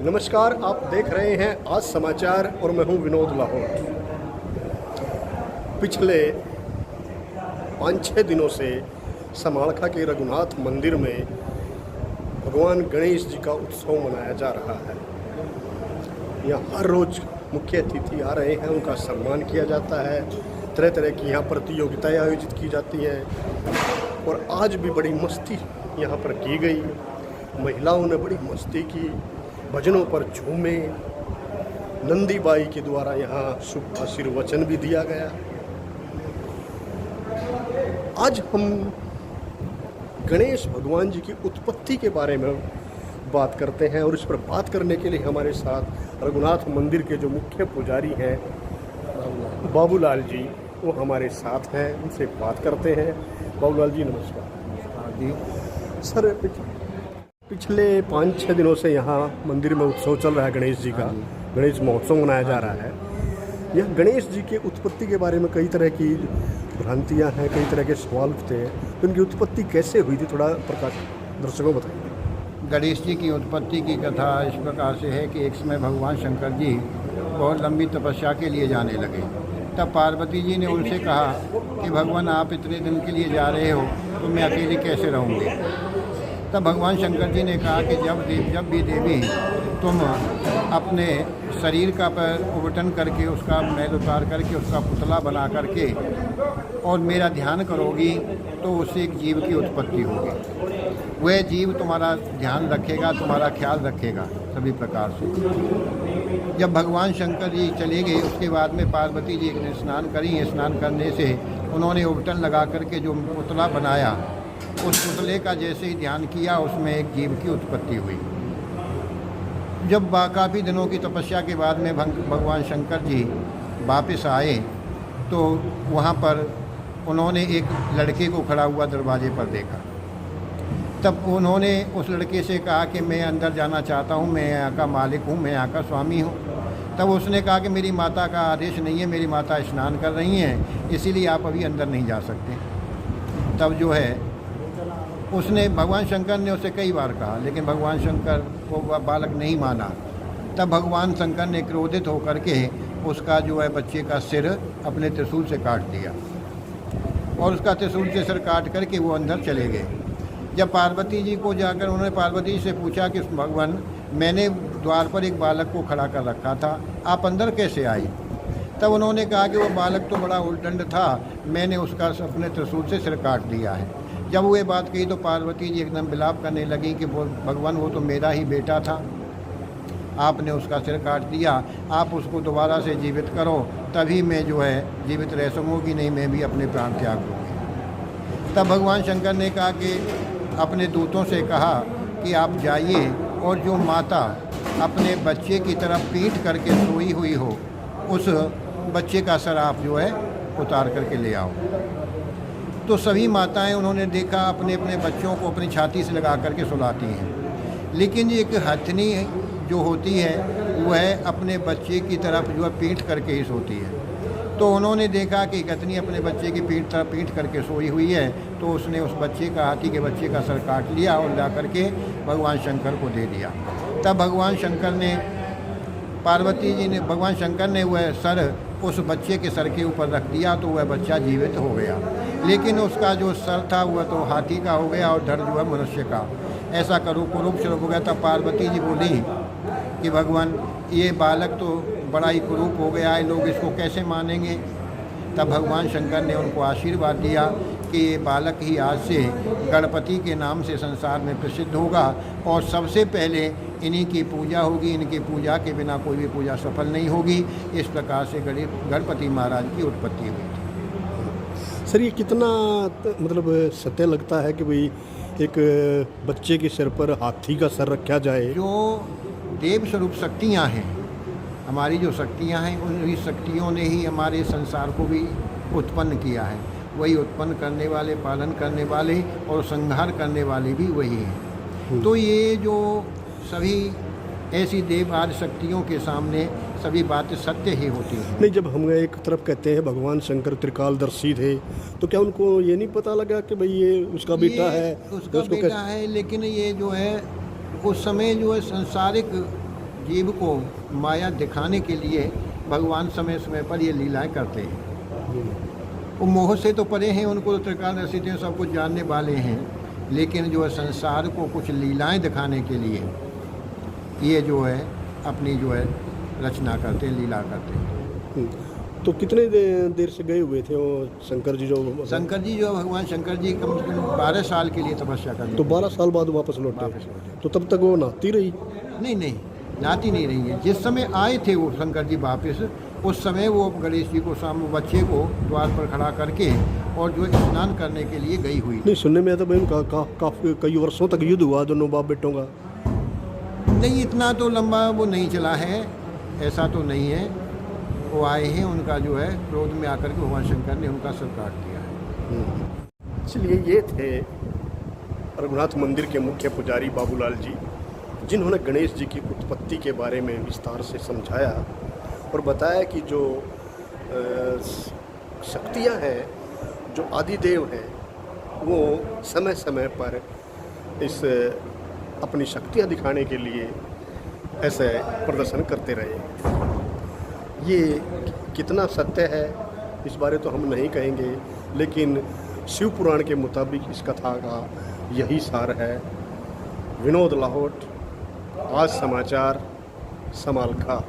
नमस्कार, आप देख रहे हैं आज समाचार और मैं हूं विनोद लाहौर। पिछले 5-6 दिनों से समालखा के रघुनाथ मंदिर में भगवान गणेश जी का उत्सव मनाया जा रहा है। यहाँ हर रोज़ मुख्य अतिथि आ रहे हैं, उनका सम्मान किया जाता है। तरह तरह की यहाँ प्रतियोगिताएं आयोजित की जाती हैं और आज भी बड़ी मस्ती यहाँ पर की गई। महिलाओं ने बड़ी मस्ती की, भजनों पर झूमे। नंदी बाई के द्वारा यहाँ शुभ आशीर्वचन भी दिया गया। आज हम गणेश भगवान जी की उत्पत्ति के बारे में बात करते हैं और इस पर बात करने के लिए हमारे साथ रघुनाथ मंदिर के जो मुख्य पुजारी हैं बाबूलाल जी, वो हमारे साथ हैं। उनसे बात करते हैं। बाबूलाल जी नमस्कार। जी सर, पिछले 5-6 दिनों से यहाँ मंदिर में उत्सव चल रहा है गणेश जी का। गणेश महोत्सव मनाया जा रहा है। यह गणेश जी के उत्पत्ति के बारे में कई तरह की भ्रांतियाँ हैं, कई तरह के सवाल उठते हैं। तो उनकी उत्पत्ति कैसे हुई थी, थोड़ा प्रकाश दर्शकों को बताइए। गणेश जी की उत्पत्ति की कथा इस प्रकार से है कि एक समय भगवान शंकर जी बहुत लंबी तपस्या के लिए जाने लगे। तब पार्वती जी ने उनसे कहा कि भगवान आप इतने दिन के लिए जा रहे हो तो मैं अकेले कैसे रहूँगी। तब भगवान शंकर जी ने कहा कि जब भी देवी तुम अपने शरीर का पर उबटन करके उसका मैल उतार करके उसका पुतला बना करके और मेरा ध्यान करोगी तो उससे एक जीव की उत्पत्ति होगी। वह जीव तुम्हारा ध्यान रखेगा, तुम्हारा ख्याल रखेगा सभी प्रकार से। जब भगवान शंकर जी चले गए उसके बाद में पार्वती जी ने स्नान करी। स्नान करने से उन्होंने उबटन लगा करके जो पुतला बनाया, उस पुतले का जैसे ही ध्यान किया उसमें एक जीव की उत्पत्ति हुई। जब काफ़ी दिनों की तपस्या के बाद में भगवान शंकर जी वापस आए तो वहाँ पर उन्होंने एक लड़के को खड़ा हुआ दरवाजे पर देखा। तब उन्होंने उस लड़के से कहा कि मैं अंदर जाना चाहता हूँ, मैं यहाँ का मालिक हूँ, मैं यहाँ का स्वामी हूँ। तब उसने कहा कि मेरी माता का आदेश नहीं है, मेरी माता स्नान कर रही हैं, इसीलिए आप अभी अंदर नहीं जा सकते। तब जो है उसने भगवान शंकर ने उसे कई बार कहा, लेकिन भगवान शंकर को बालक नहीं माना। तब भगवान शंकर ने क्रोधित होकर के उसका जो है बच्चे का सिर अपने त्रिशूल से काट दिया और उसका त्रिशूल से सिर काट करके वो अंदर चले गए। जब पार्वती जी को जाकर उन्होंने पार्वती जी से पूछा कि भगवान मैंने द्वार पर एक बालक को खड़ा कर रखा था, आप अंदर कैसे आई। तब उन्होंने कहा कि वो बालक तो बड़ा उद्दंड था, मैंने उसका अपने त्रिशूल से सिर काट दिया है। जब वो ये बात कही तो पार्वती जी एकदम विलाप करने लगी कि भगवान वो तो मेरा ही बेटा था, आपने उसका सिर काट दिया, आप उसको दोबारा से जीवित करो तभी मैं जो है जीवित रह सकूँगी, नहीं मैं भी अपने प्राण त्याग दूँगी। तब भगवान शंकर ने कहा कि अपने दूतों से कहा कि आप जाइए और जो माता अपने बच्चे की तरफ पीठ करके सोई हुई हो उस बच्चे का सर आप जो है उतार करके ले आओ। तो सभी माताएं उन्होंने देखा अपने अपने बच्चों को अपनी छाती से लगा करके सुलाती हैं, लेकिन एक हथनी जो होती है वह अपने बच्चे की तरफ जो है पीठ करके ही सोती है। तो उन्होंने देखा कि हथनी अपने बच्चे की पीठ करके सोई हुई है, तो उसने उस बच्चे का हाथी के बच्चे का सर काट लिया और ला करके भगवान शंकर को दे दिया। तब भगवान शंकर ने वह सर उस बच्चे के सर के ऊपर रख दिया तो वह बच्चा जीवित हो गया, लेकिन उसका जो सर था वह तो हाथी का हो गया और धड़ जो है मनुष्य का। ऐसा कुरूप स्वरूप हो गया। तब पार्वती जी बोली कि भगवान ये बालक तो बड़ा ही कुरूप हो गया है, लोग इसको कैसे मानेंगे। तब भगवान शंकर ने उनको आशीर्वाद दिया कि ये बालक ही आज से गणपति के नाम से संसार में प्रसिद्ध होगा और सबसे पहले इन्हीं की पूजा होगी, इनकी पूजा के बिना कोई भी पूजा सफल नहीं होगी। इस प्रकार से गणपति महाराज की उत्पत्ति हुई थी। सर, ये कितना मतलब सत्य लगता है कि भाई एक बच्चे के सिर पर हाथी का सर रखा जाए। जो देव स्वरूप शक्तियाँ हैं, हमारी जो शक्तियाँ हैं, उन शक्तियों ने ही हमारे संसार को भी उत्पन्न किया है। वही उत्पन्न करने वाले, पालन करने वाले और संहार करने वाले भी वही हैं। तो ये जो सभी ऐसी देव आदि शक्तियों के सामने सभी बातें सत्य ही होती हैं। नहीं, जब हम एक तरफ कहते हैं भगवान शंकर त्रिकालदर्शी थे, तो क्या उनको ये नहीं पता लगा कि भाई ये उसका बेटा है? उसका बेटा है, लेकिन ये जो है उस समय जो है सांसारिक जीव को माया दिखाने के लिए भगवान समय समय पर ये लीलाएं करते हैं। वो मोह से तो परे हैं, उनको तो त्रिकालदर्शी हैं, सब कुछ जानने वाले हैं, लेकिन जो है संसार को कुछ लीलाएं दिखाने के लिए ये जो है अपनी जो है रचना करते हैं, लीला करते हैं। तो कितने देर से गए हुए थे वो शंकर जी जो? शंकर जी जो भगवान शंकर जी कम से कम 12 साल के लिए तपस्या करते। तो 12 साल बाद वापस लौटे? तो तब तक वो नहाती रही? नहीं, नहाती नहीं रही है। जिस समय आए थे वो शंकर जी वापस, उस समय वो गणेश जी को सामने बच्चे को द्वार पर खड़ा करके और जो स्नान करने के लिए गई हुई। नहीं, सुनने में आता बहन काफ़ी कई वर्षों तक युद्ध हुआ दोनों बाप बेटों का। नहीं, इतना तो लंबा वो नहीं चला है, ऐसा तो नहीं है। वो आए हैं, उनका जो है क्रोध में आकर के भगवान शंकर ने उनका सर काट दिया है। चलिए, ये थे रघुनाथ मंदिर के मुख्य पुजारी बाबूलाल जी, जिन्होंने गणेश जी की उत्पत्ति के बारे में विस्तार से समझाया और बताया कि जो शक्तियाँ हैं, जो आदिदेव हैं, वो समय समय पर इस अपनी शक्तियाँ दिखाने के लिए ऐसे प्रदर्शन करते रहे। ये कितना सत्य है इस बारे तो हम नहीं कहेंगे, लेकिन शिव पुराण के मुताबिक इस कथा का यही सार है। विनोद लाहौट, आज समाचार, समालखा।